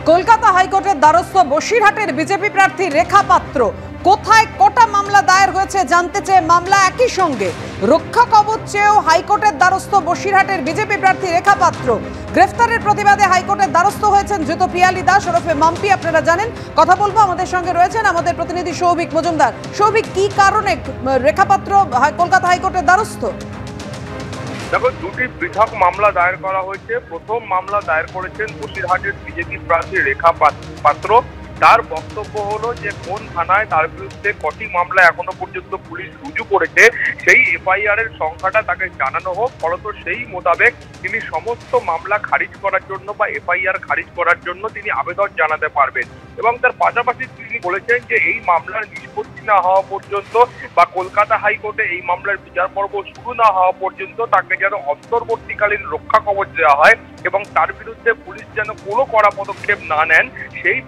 কলকাতা হাইকোর্টের দ্বারস্থ বসিরহাটের বিজেপি প্রার্থী রেখা পাত্র। কোথায় কটা মামলা দায়ের হয়েছে জানতে চেয়ে মামলা একই সঙ্গে রক্ষা কবচ চেয়েও হাইকোর্টের দ্বারস্থ বসিরহাটের বিজেপি প্রার্থী রেখা পাত্র। গ্রেফতারের প্রতিবাদে হাইকোর্টের দ্বারস্থ হয়েছেন ধৃত পিয়ালি দাস ওরফে মাম্পি। আপনারা জানেন, কথা বলবো, আমাদের সঙ্গে রয়েছেন আমাদের প্রতিনিধি সৌভিক মজুমদার। সৌভিক, কি কারণে রেখা পাত্র কলকাতা হাইকোর্টের দ্বারস্থ? দেখো, দুটি পৃথক মামলা দায়ের করা হয়েছে। প্রথম মামলা দায়ের করেছেন বসিরহাটের বিজেপি প্রার্থী রেখা পাত্র। তার বক্তব্য হলো যে কোন থানায় তার বিরুদ্ধে কটি মামলা এখনো পর্যন্ত পুলিশ রুজু করেছে সেই এফআইআর এর সংখ্যাটা তাকে জানানো হোক, ফলত সেই মোতাবেক তিনি সমস্ত মামলা খারিজ করার জন্য বা এফআইআর খারিজ করার জন্য তিনি আবেদন জানাতে পারবেন। এবং তার পাশাপাশি তিনি বলেছেন যে এই মামলার নিষ্পত্তি না হওয়া পর্যন্ত বা কলকাতা হাইকোর্টে এই মামলার বিচার পর্ব শুরু না হওয়া পর্যন্ত তাকে যেন অন্তর্বর্তীকালীন রক্ষা কবচ দেওয়া হয় এবং তার বিরুদ্ধে পুলিশ যেন কোনো কড়া পদক্ষেপ না নেন সেই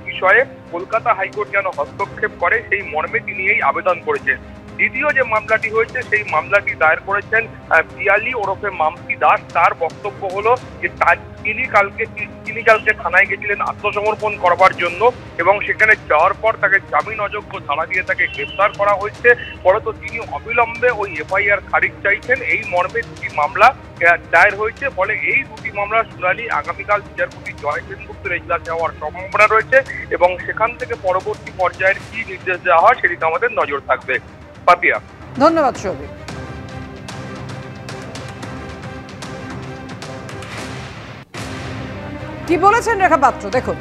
বিষয়ে কলকাতা হাইকোর্ট যেন হস্তক্ষেপ করে, সেই মর্মে তিনি এই আবেদন করেছেন। দ্বিতীয় যে মামলাটি হয়েছে সেই মামলাটি দায়ের করেছেন পিয়ালি ওরফে মাম্পি দাস। তার বক্তব্য হলো যে তিনি কালকে থানায় গেছিলেন আত্মসমর্পণ করবার জন্য এবং সেখানে যাওয়ার পর তাকে জামিন অযোগ্য ধারা দিয়ে তাকে গ্রেফতার করা হয়েছে। ফলত তিনি অবিলম্বে ওই এফআইআর খারিজ চাইছেন, এই মর্মে দুটি মামলা দায়ের হয়েছে। ফলে এই দুটি মামলার শুনানি আগামীকাল বিচারপতি জয় সেনগুপ্তের এজলাসে হওয়ার সম্ভাবনা রয়েছে এবং সেখান থেকে পরবর্তী পর্যায়ের কি নির্দেশ দেওয়া হয় সেদিকে আমাদের নজর থাকবে। পাপিয়া, ধন্যবাদ সৌভিক। কি বলেছেন রেখা পাত্র দেখুন।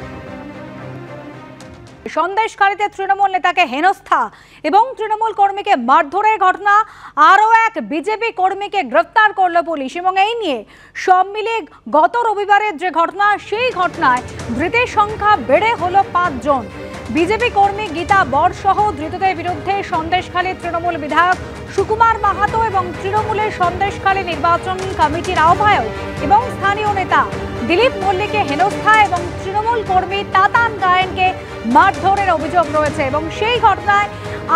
সন্দেশখালীতে তৃণমূল নেতাকে হেনস্থা এবং তৃণমূল কর্মীকে মারধরের ঘটনা, আরও এক বিজেপি কর্মীকে গ্রেফতার করল পুলিশ এবং এই নিয়ে সব মিলিয়ে গত রবিবারের যে ঘটনা সেই ঘটনায় ধৃতের সংখ্যা বেড়ে হলো 5 জন। বিজেপি কর্মী গীতা বর সহ ধৃতদের বিরুদ্ধে সন্দেশখালী তৃণমূল বিধায়ক সুকুমার মাহাতো এবং তৃণমূলের সন্দেশখালী নির্বাচন কমিটির আহ্বায়ক এবং স্থানীয় নেতা দিলীপ মল্লিককে হেনস্থা এবং তৃণমূল কর্মী তাতান গায়েনকে মারধরের অভিযোগ রয়েছে এবং সেই ঘটনায়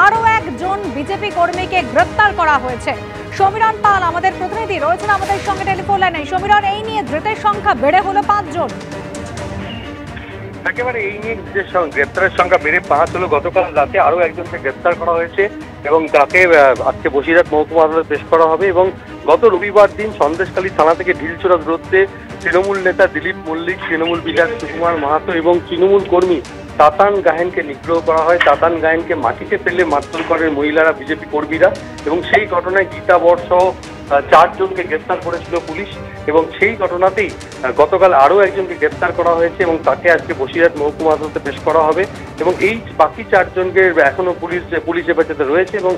আরও একজন বিজেপি কর্মীকে গ্রেফতার করা হয়েছে। সমীরণ পাল আমাদের প্রতিনিধি রয়েছেন আমাদের সঙ্গে টেলিফোন লাইনে। সমীরণ, এই নিয়ে ধৃতের সংখ্যা বেড়ে হলো 5 জন। একেবারে এই নিয়ে গ্রেপ্তারের সংখ্যা বেড়ে 5 হলো। গতকাল রাতে আরো একজনকে গ্রেপ্তার করা হয়েছে এবং তাকে আজকে বসিরহাট মহকুমা আদালতে পেশ করা হবে। এবং গত রবিবার দিন সন্দেশখালী থানা থেকে ঢিলছোড়া দূরত্বে তৃণমূল নেতা দিলীপ মল্লিক, তৃণমূল বিধায়ক সুকুমার মাহাতো এবং তৃণমূল কর্মী তাতান গায়েনকে নিগ্রহ করা হয়। তাতান গায়েনকে মাটিতে ফেলে মারধর করেন মহিলারা, বিজেপি কর্মীরা এবং সেই ঘটনায় গীতা বর সহ 4 জনকে গ্রেফতার করেছিল পুলিশ এবং সেই ঘটনাতেই গতকাল আরও একজনকে গ্রেফতার করা হয়েছে এবং তাকে আজকে বসিরহাট মহকুমা আদালতে পেশ করা হবে। এবং এই বাকি 4 জনকে এখনো পুলিশ হেফাজতে রয়েছে এবং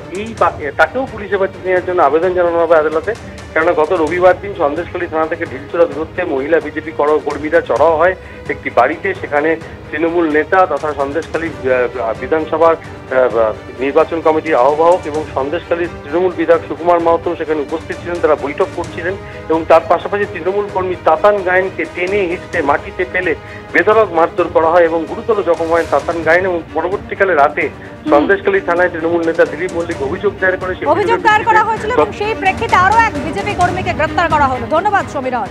তাকেও পুলিশ হেফাজতে নেওয়ার জন্য আবেদন জানানো হবে আদালতে। কেননা গত রবিবার দিন সন্দেশখালী থানা থেকে ঢিলছোড়া দূরত্বে মহিলা বিজেপি কর্মীরা চড়াও হয় একটি বাড়িতে। সেখানে তৃণমূল নেতা তথা সন্দেশখালী বিধানসভার নির্বাচন কমিটির আহ্বায়ক এবং সন্দেশখালীর তৃণমূল বিধায়ক সুকুমার মাহাতো সেখানে উপস্থিত ছিলেন, তারা বৈঠক করছিলেন এবং তার পাশাপাশি তৃণমূল কর্মী তাতান গায়েনকে টেনে হিঁচড়ে মাটিতে ফেলে বেধড়ক মারধর করা হয় এবং গুরুতর জখম হয় তাতান গায়েন। এবং পরবর্তীকালে রাতে সন্দেশখালী থানায় তৃণমূল নেতা দিলীপ মল্লিক অভিযোগ দায়ের করা হয়েছিল এবং সেই প্রেক্ষিতে আরও এক বিজেপি কর্মীকে গ্রেফতার করা হলো। ধন্যবাদ সমীরণ।